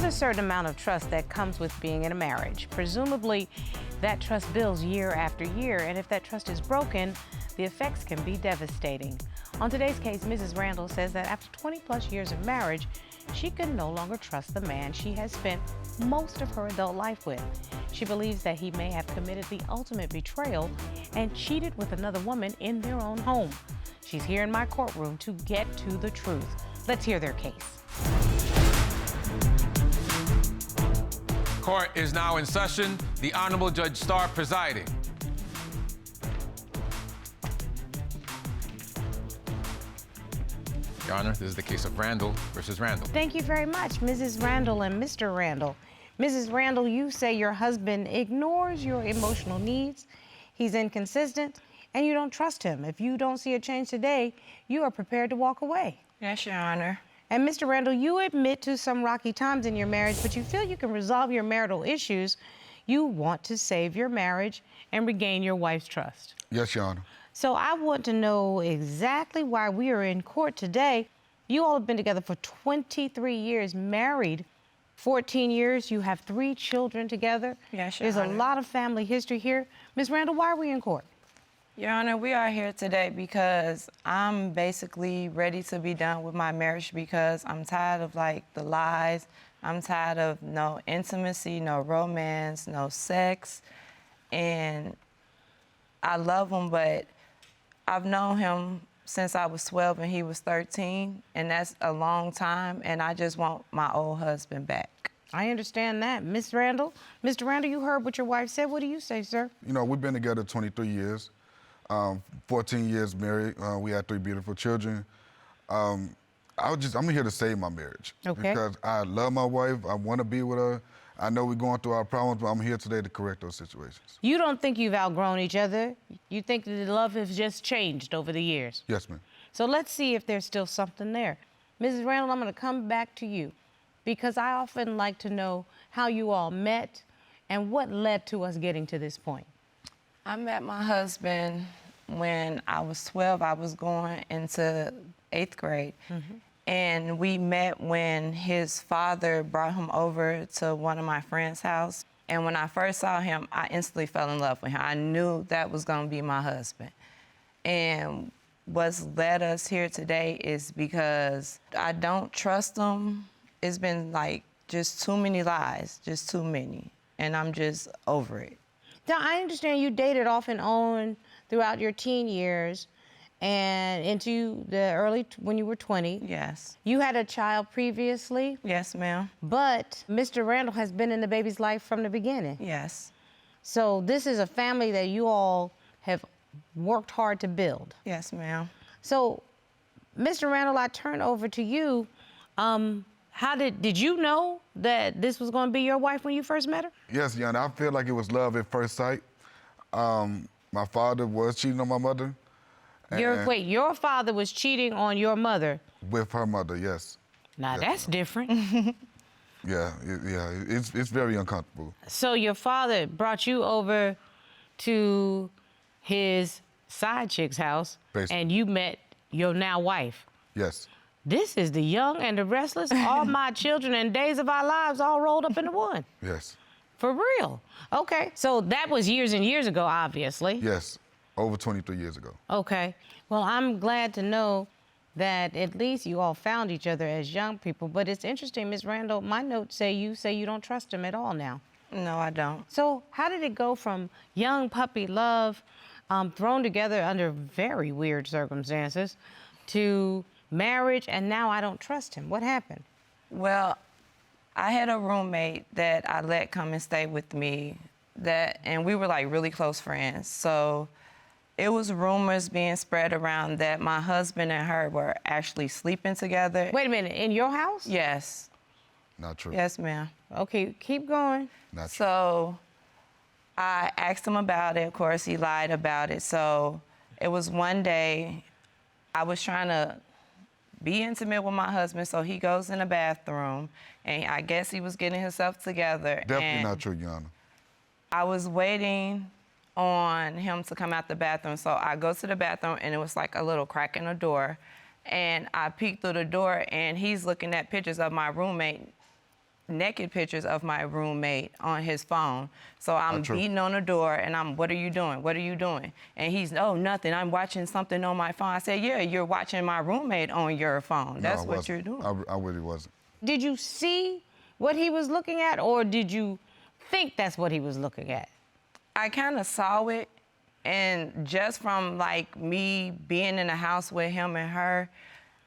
a certain amount of trust that comes with being in a marriage. Presumably, that trust builds year after year, and if that trust is broken, the effects can be devastating. On today's case, Mrs. Randle says that after 20-plus years of marriage, she can no longer trust the man she has spent most of her adult life with. She believes that he may have committed the ultimate betrayal and cheated with another woman in their own home. She's here in my courtroom to get to the truth. Let's hear their case. Court is now in session. The Honorable Judge Starr presiding. Your Honor, this is the case of Randle versus Randle. Thank you very much, Mrs. Randle and Mr. Randle. Mrs. Randle, you say your husband ignores your emotional needs, he's inconsistent, and you don't trust him. If you don't see a change today, you are prepared to walk away. Yes, Your Honor. And Mr. Randle, you admit to some rocky times in your marriage, but you feel you can resolve your marital issues. You want to save your marriage and regain your wife's trust. Yes, Your Honor. So I want to know exactly why we are in court today. You all have been together for 23 years, married 14 years. You have 3 children together. Yes, Your There's Honor. a lot of family history here. Ms. Randle, why are we in court? Your Honor, we are here today because I'm basically ready to be done with my marriage because I'm tired of, the lies. I'm tired of no intimacy, no romance, no sex. And I love him, but I've known him since I was 12 and he was 13, and that's a long time, and I just want my old husband back. I understand that. Ms. Randle, Mr. Randle, you heard what your wife said. What do you say, sir? You know, we've been together 23 years, 14 years married. We had 3 beautiful children. I'm here to save my marriage. Okay. Because I love my wife. I want to be with her. I know we're going through our problems, but I'm here today to correct those situations. You don't think you've outgrown each other? You think that the love has just changed over the years? Yes, ma'am. So let's see if there's still something there. Mrs. Randle, I'm going to come back to you because I often like to know how you all met and what led to us getting to this point. I met my husband when I was 12. I was going into 8th grade. Mm-hmm. And we met when his father brought him over to one of my friend's house. And when I first saw him, I instantly fell in love with him. I knew that was going to be my husband. And what's led us here today is because I don't trust him. It's been just too many lies, just too many. And I'm just over it. Now, I understand you dated off and on throughout your teen years and into the when you were 20. Yes. You had a child previously. Yes, ma'am. But Mr. Randle has been in the baby's life from the beginning. Yes. So this is a family that you all have worked hard to build. Yes, ma'am. So, Mr. Randle, I turn over to you. Did you know that this was going to be your wife when you first met her? Yes, Your Honor. I feel like it was love at first sight. My father was cheating on my mother. Your father was cheating on your mother? With her mother, yes. Now, yes, that's different. Yeah, it's very uncomfortable. So your father brought you over to his side chick's house, Basically. And you met your now wife. Yes. This is the young and the restless, all my children and days of our lives all rolled up into one. Yes. For real. Okay, so that was years and years ago, obviously. Yes, over 23 years ago. Okay, well, I'm glad to know that at least you all found each other as young people. But it's interesting, Ms. Randle, my notes say you don't trust him at all now. No, I don't. So how did it go from young puppy love, thrown together under very weird circumstances, to marriage, and now I don't trust him? What happened? Well, I had a roommate that I let come and stay with me, and we were really close friends. So it was rumors being spread around that my husband and her were actually sleeping together. Wait a minute, in your house? Yes. Not true. Yes, ma'am. Okay, keep going. Not true. So I asked him about it. Of course, he lied about it. So it was one day I was trying to be intimate with my husband, so he goes in the bathroom, and I guess he was getting himself together. Definitely not true, Your Honor. I was waiting on him to come out the bathroom, so I go to the bathroom, and it was a little crack in the door, and I peeked through the door, and he's looking at pictures of my roommate naked pictures of my roommate on his phone. So I'm beating on the door and what are you doing? What are you doing? And he's, oh, nothing. I'm watching something on my phone. I said, yeah, you're watching my roommate on your phone. That's what you're doing. I really wasn't. Did you see what he was looking at, or did you think that's what he was looking at? I kind of saw it, and just from like me being in the house with him and her,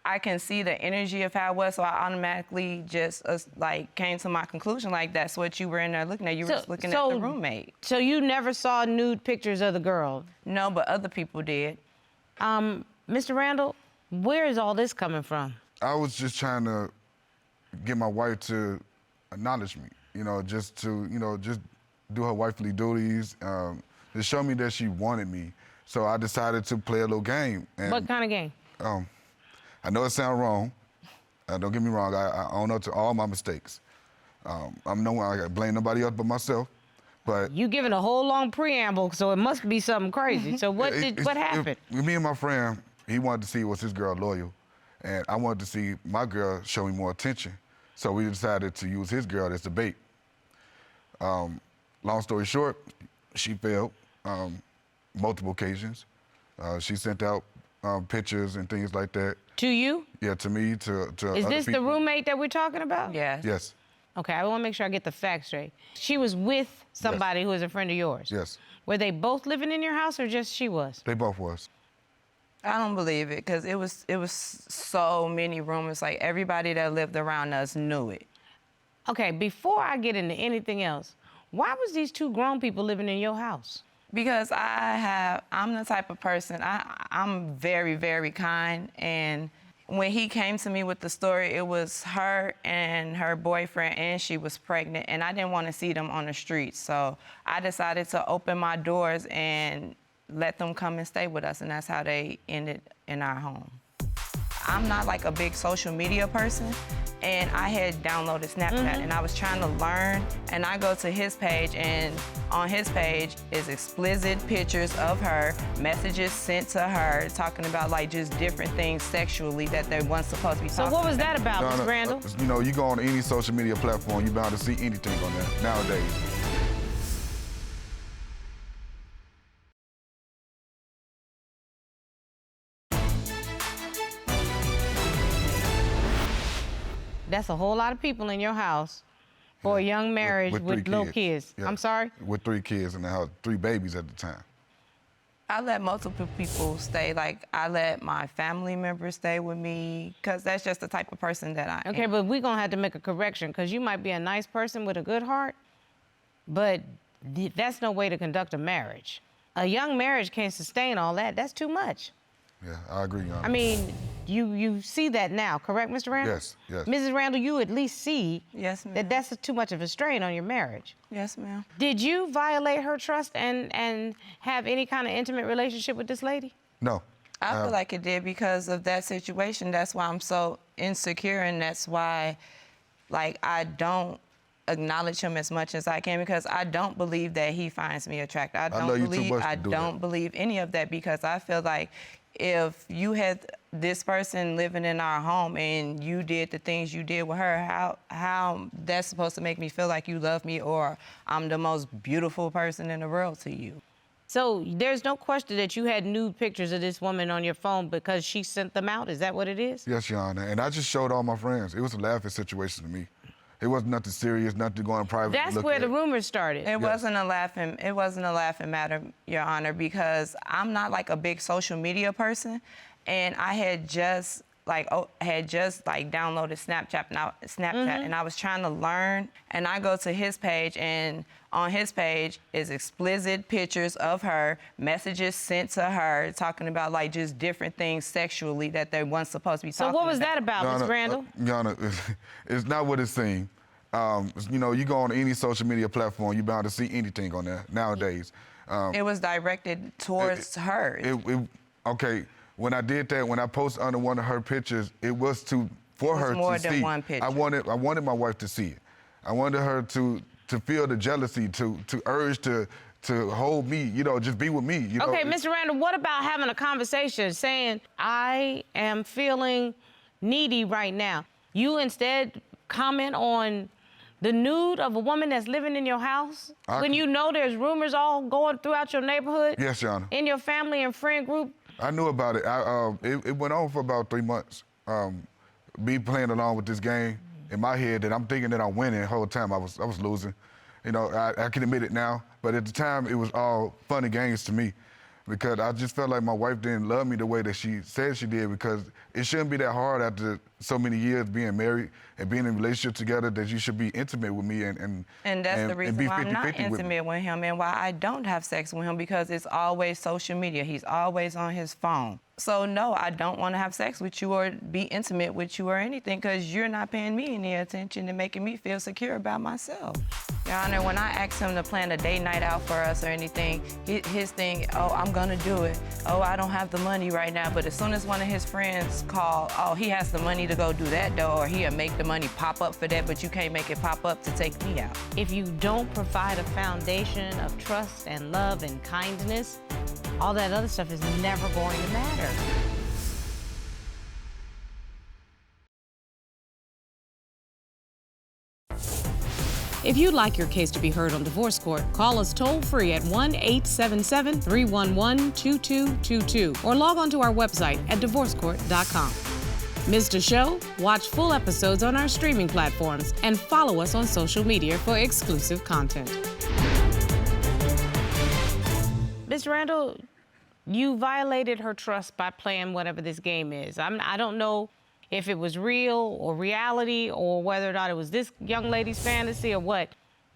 I can see the energy of how it was, so I automatically just like came to my conclusion, like that's what you were in there looking at. You were just looking at the roommate. So you never saw nude pictures of the girl? No, but other people did. Mr. Randle, where is all this coming from? I was just trying to get my wife to acknowledge me, just to, just do her wifely duties, to show me that she wanted me. So I decided to play a little game. And, what kind of game? I know it sounds wrong. Don't get me wrong. I own up to all my mistakes. I'm no one. I blame nobody else but myself. But you giving a whole long preamble, so it must be something crazy. So what happened? Me and my friend, he wanted to see was his girl loyal, and I wanted to see my girl show me more attention. So we decided to use his girl as the bait. Long story short, she failed multiple occasions. She sent out pictures and things like that. To you? Yeah, to me, to Is other this people. the roommate that we're talking about? Yes. Yes. Okay, I want to make sure I get the facts straight. She was with somebody who is a friend of yours? Yes. Were they both living in your house, or just she was? They both was. I don't believe it, because it was so many rumors. Like, everybody that lived around us knew it. Okay, before I get into anything else, why was these two grown people living in your house? Because I'm the type of person, I'm very, very kind. And when he came to me with the story, it was her and her boyfriend, and she was pregnant, and I didn't want to see them on the streets. So I decided to open my doors and let them come and stay with us, and that's how they ended in our home. I'm not like a big social media person, and I had downloaded Snapchat, and I was trying to learn, and I go to his page, and on his page is explicit pictures of her, messages sent to her, talking about like just different things sexually that they weren't supposed to be talking about. So what was that about, Ms. Randle? You go on any social media platform, you're bound to see anything on there nowadays. That's a whole lot of people in your house for a young marriage with little kids. Yeah. I'm sorry? With 3 kids in the house, 3 babies at the time. I let multiple people stay. Like, I let my family members stay with me, because that's just the type of person that I am. Okay, but we're going to have to make a correction, because you might be a nice person with a good heart, but that's no way to conduct a marriage. A young marriage can't sustain all that. That's too much. Yeah, I agree, Your Honor. I mean, you see that now, correct, Mr. Randle? Yes, yes. Mrs. Randle, you at least see Yes, ma'am. that that's too much of a strain on your marriage. Yes, ma'am. Did you violate her trust and have any kind of intimate relationship with this lady? No. I feel like it did because of that situation. That's why I'm so insecure, and that's why, like, I don't acknowledge him as much as I can, because I don't believe that he finds me attractive. I don't believe any of that, because I feel like if you had this person living in our home and you did the things you did with her, how that's supposed to make me feel like you love me or I'm the most beautiful person in the world to you? So there's no question that you had nude pictures of this woman on your phone because she sent them out? Is that what it is? Yes, Your Honor. And I just showed all my friends. It was a laughing situation to me. It wasn't nothing serious, nothing to go in private. That's where the rumors started. It wasn't a laughing matter, Your Honor, because I'm not like a big social media person, and I had just downloaded Snapchat, and I was trying to learn, and I go to his page, and on his page is explicit pictures of her, messages sent to her, talking about like just different things sexually that they weren't supposed to be talking about. So what was that about, Ms. Randle? Your Honor, it's not what it seemed. You go on any social media platform, you're bound to see anything on there nowadays. It was directed towards her. Okay, when I did that, when I posted under one of her pictures, it was for her to see. More than one picture. I wanted my wife to see it. I wanted her to feel the jealousy, to urge to hold me, just be with me. Okay, Mr. Randle, what about having a conversation saying, I am feeling needy right now? You instead comment on The nude of a woman that's living in your house? When you know there's rumors all going throughout your neighborhood? Yes, Your Honor. In your family and friend group? I knew about it. It went on for about 3 months. Me playing along with this game in my head that I'm thinking that I'm winning the whole time I was losing. You know, I can admit it now, but at the time it was all fun and games to me because I just felt like my wife didn't love me the way that she said she did because it shouldn't be that hard after so many years being married and being in a relationship together that you should be intimate with me and that's the reason be why I'm not 50-50 with me. intimate with him and why I don't have sex with him because it's always social media. He's always on his phone. So no, I don't want to have sex with you or be intimate with you or anything because you're not paying me any attention and making me feel secure about myself. Your Honor, when I asked him to plan a date night out for us or anything, his thing, oh, I'm gonna do it. Oh, I don't have the money right now. But as soon as one of his friends called, oh, he has the money to go do that though, or he'll make the money pop up for that, but you can't make it pop up to take me out. If you don't provide a foundation of trust and love and kindness, all that other stuff is never going to matter. If you'd like your case to be heard on divorce court, call us toll-free at 1-877-311-2222 or log on to our website at divorcecourt.com. Missed a show? Watch full episodes on our streaming platforms and follow us on social media for exclusive content. Mr. Randle, you violated her trust by playing whatever this game is. I don't know if it was real or reality or whether or not it was this young lady's fantasy or what.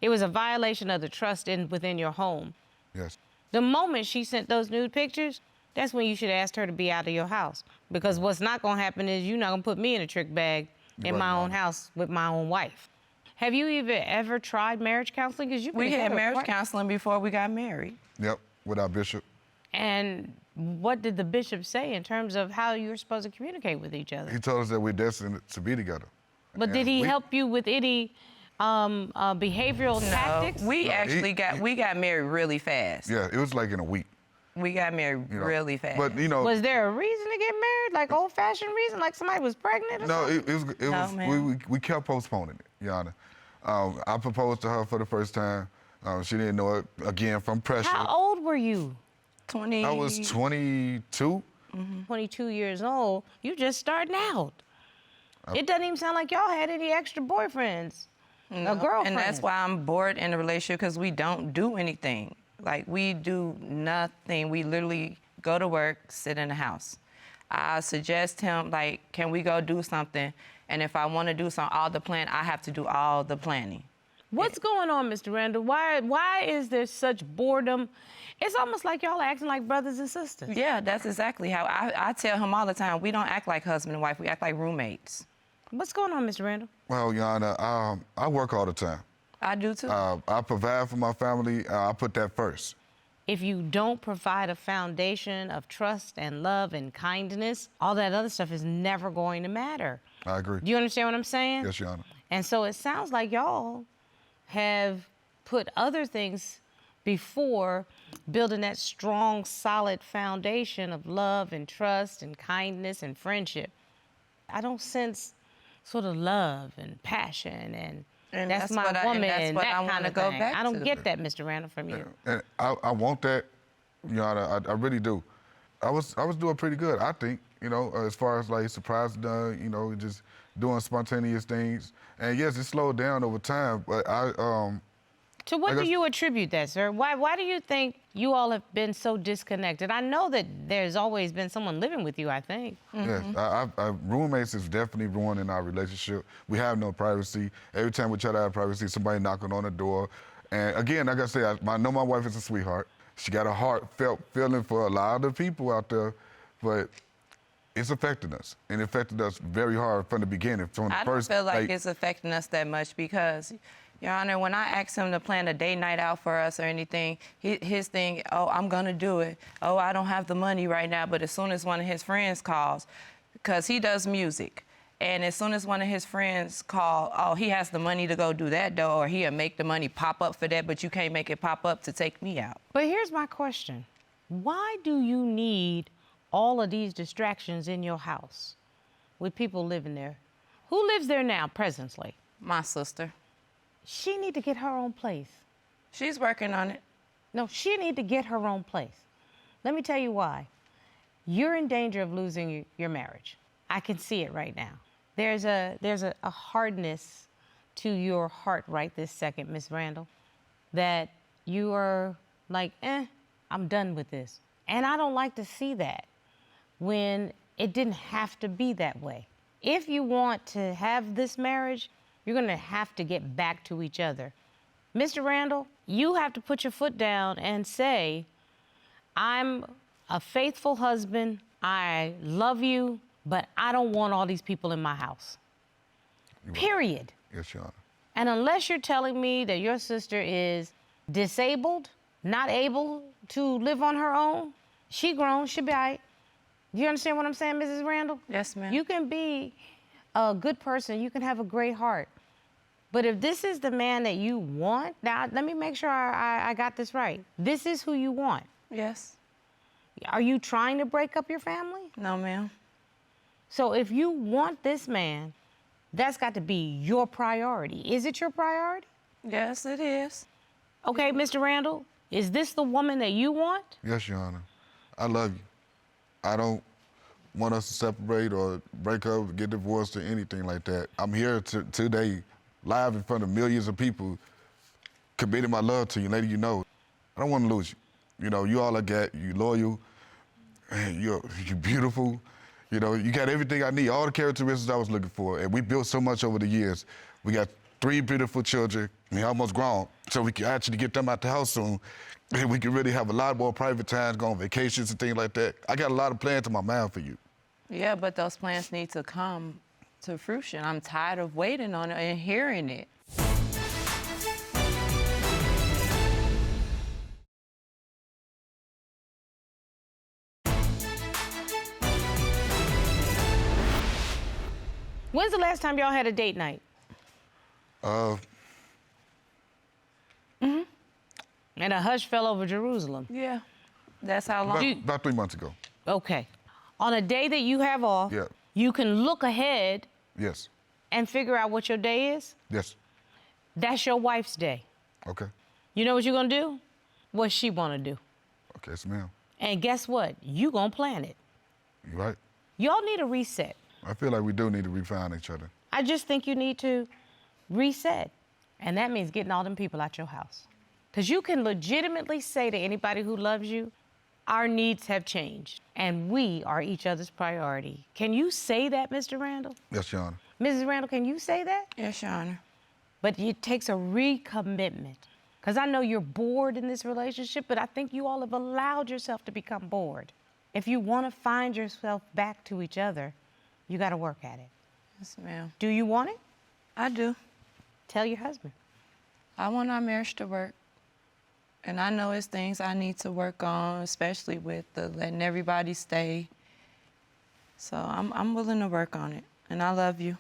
It was a violation of the trust within your home. Yes. The moment she sent those nude pictures, that's when you should have asked her to be out of your house. Because what's not going to happen is you're not going to put me in a trick bag in my own house with my own wife. Have you ever tried marriage counseling? Because we had marriage counseling before we got married. Yep, with our bishop. And what did the bishop say in terms of how you were supposed to communicate with each other? He told us that we're destined to be together. But did he help you with any behavioral tactics? We got married really fast. Yeah, it was like in a week. We got married really fast. But you know, was there a reason to get married, like old-fashioned reason, like somebody was pregnant or something? We kept postponing it, Your Honor. I proposed to her for the first time. She didn't know it, again, from pressure. How old were you? 20. I was 22. 22 years old. You just starting out. It doesn't even sound like y'all had any extra boyfriends or girlfriends. And that's why I'm bored in a relationship, because we don't do anything. Like, we do nothing. We literally go to work, sit in the house. I suggest him, like, can we go do something? And if I want to do something, all the plan, I have to do all the planning. What's going on, Mr. Randle? Why is there such boredom? It's almost like y'all are acting like brothers and sisters. Yeah, that's exactly how I tell him all the time, we don't act like husband and wife, we act like roommates. What's going on, Mr. Randle? Well, Your Honor, I work all the time. I do too. I provide for my family. I put that first. If you don't provide a foundation of trust and love and kindness, all that other stuff is never going to matter. I agree. Do you understand what I'm saying? Yes, Your Honor. And so it sounds like y'all have put other things before building that strong, solid foundation of love and trust and kindness and friendship. I don't sense sort of love and passion and that's my woman, and that's what I want to go back I don't to. get that, Mr. Randle, from you. And I want that, Your Honor. I really do. I was doing pretty good, I think. You know, as far as like surprise done, you know, just doing spontaneous things. And yes, it slowed down over time, but To what do you attribute that, sir? Why do you think you all have been so disconnected? I know that there's always been someone living with you, I think. Yes, roommates is definitely ruining our relationship. We have no privacy. Every time we try to have privacy, somebody knocking on the door. And again, like I said, I know my wife is a sweetheart. She got a heartfelt feeling for a lot of people out there, but it's affecting us, and it affected us very hard from the beginning. I don't feel like it's affecting us that much because, Your Honor, when I asked him to plan a date night out for us or anything, his thing, oh, I'm gonna do it. Oh, I don't have the money right now, but as soon as one of his friends calls, because he does music, and as soon as one of his friends call, oh, he has the money to go do that though, or he'll make the money pop up for that, but you can't make it pop up to take me out. But here's my question. Why do you need all of these distractions in your house with people living there? Who lives there now, presently? My sister. She need to get her own place. She's working on it. No, she need to get her own place. Let me tell you why. You're in danger of losing your marriage. I can see it right now. There's a hardness to your heart right this second, Miss Randle, that you are like, I'm done with this. And I don't like to see that when it didn't have to be that way. If you want to have this marriage, you're gonna have to get back to each other. Mr. Randle, you have to put your foot down and say, I'm a faithful husband, I love you, but I don't want all these people in my house. Period. Yes, Your Honor. And unless you're telling me that your sister is disabled, not able to live on her own, she grown, she'll be all right. You understand what I'm saying, Mrs. Randle? Yes, ma'am. You can be a good person, you can have a great heart. But if this is the man that you want, now let me make sure I got this right. This is who you want. Yes. Are you trying to break up your family? No, ma'am. So if you want this man, that's got to be your priority. Is it your priority? Yes, it is. Okay, Mr. Randle, is this the woman that you want? Yes, Your Honor. I love you. I don't want us to separate or break up, get divorced or anything like that. I'm here today, live in front of millions of people, committing my love to you, letting you know. I don't want to lose you. You know, you all I got, you loyal, and you're beautiful. You know, you got everything I need, all the characteristics I was looking for. And we built so much over the years. We got 3 beautiful children, and they're almost grown. So we can actually get them out the house soon. And we can really have a lot more private times, go on vacations and things like that. I got a lot of plans in my mind for you. Yeah, but those plans need to come to fruition. I'm tired of waiting on it and hearing it. When's the last time y'all had a date night? And a hush fell over Jerusalem. Yeah, that's how long. About 3 months ago. Okay. On a day that you have off, Yeah. you can look ahead Yes. and figure out what your day is. Yes. That's your wife's day. Okay. You know what you're gonna do? What she wanna do. Okay, yes, ma'am. And guess what? You gonna plan it. You right. Y'all need a reset. I feel like we do need to refine each other. I just think you need to reset. And that means getting all them people out your house. Because you can legitimately say to anybody who loves you, our needs have changed and we are each other's priority. Can you say that, Mr. Randle? Yes, Your Honor. Mrs. Randle, can you say that? Yes, Your Honor. But it takes a recommitment. Because I know you're bored in this relationship, but I think you all have allowed yourself to become bored. If you want to find yourself back to each other, you got to work at it. Yes, ma'am. Do you want it? I do. Tell your husband. I want our marriage to work. And I know it's things I need to work on, especially with the letting everybody stay. So I'm willing to work on it. And I love you.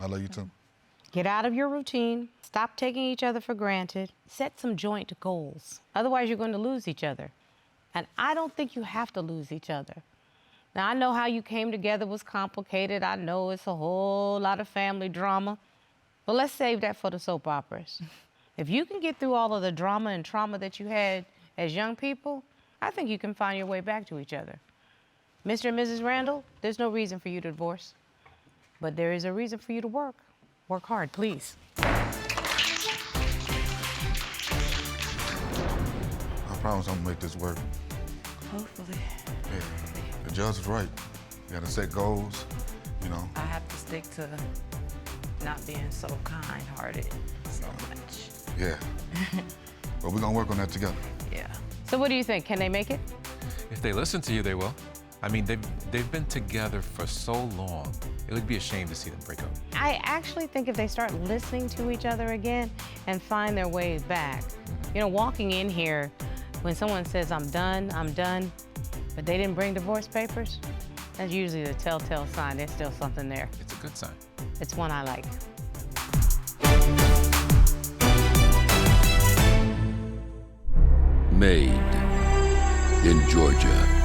I love you too. Get out of your routine. Stop taking each other for granted. Set some joint goals. Otherwise, you're going to lose each other. And I don't think you have to lose each other. Now, I know how you came together was complicated. I know it's a whole lot of family drama. But let's save that for the soap operas. If you can get through all of the drama and trauma that you had as young people, I think you can find your way back to each other. Mr. and Mrs. Randle, there's no reason for you to divorce. But there is a reason for you to work. Work hard, please. I promise I'm gonna make this work. Hopefully. Yeah. The judge is right. You gotta set goals, you know. I have to stick to not being so kind-hearted so much. Yeah. But we're gonna work on that together. Yeah. So what do you think? Can they make it? If they listen to you, they will. I mean, they've been together for so long. It would be a shame to see them break up. I actually think if they start listening to each other again and find their way back. You know, walking in here, when someone says, I'm done, but they didn't bring divorce papers, that's usually the telltale sign there's still something there. It's a good sign. It's one I like. Made in Georgia.